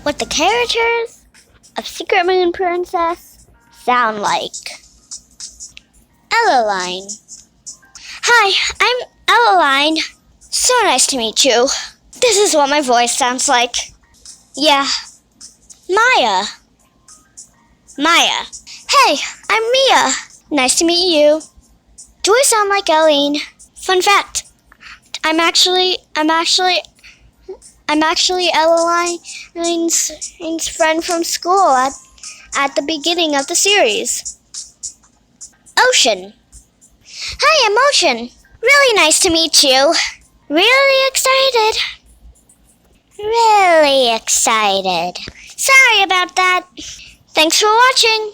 what the characters of Secret Moon Princess sound like. Ellaline. Hi, I'm Ellaline. So nice to meet you. This is what my voice sounds like. Yeah. Maya. Maya. Hey, I'm Mia. Nice to meet you. Do I sound like Eileen? Fun fact. I'm actually Ellaline's friend from school at the beginning of the series. Ocean. Hi, I'm Ocean. Really nice to meet you. Really excited. Really excited. Sorry about that. Thanks for watching.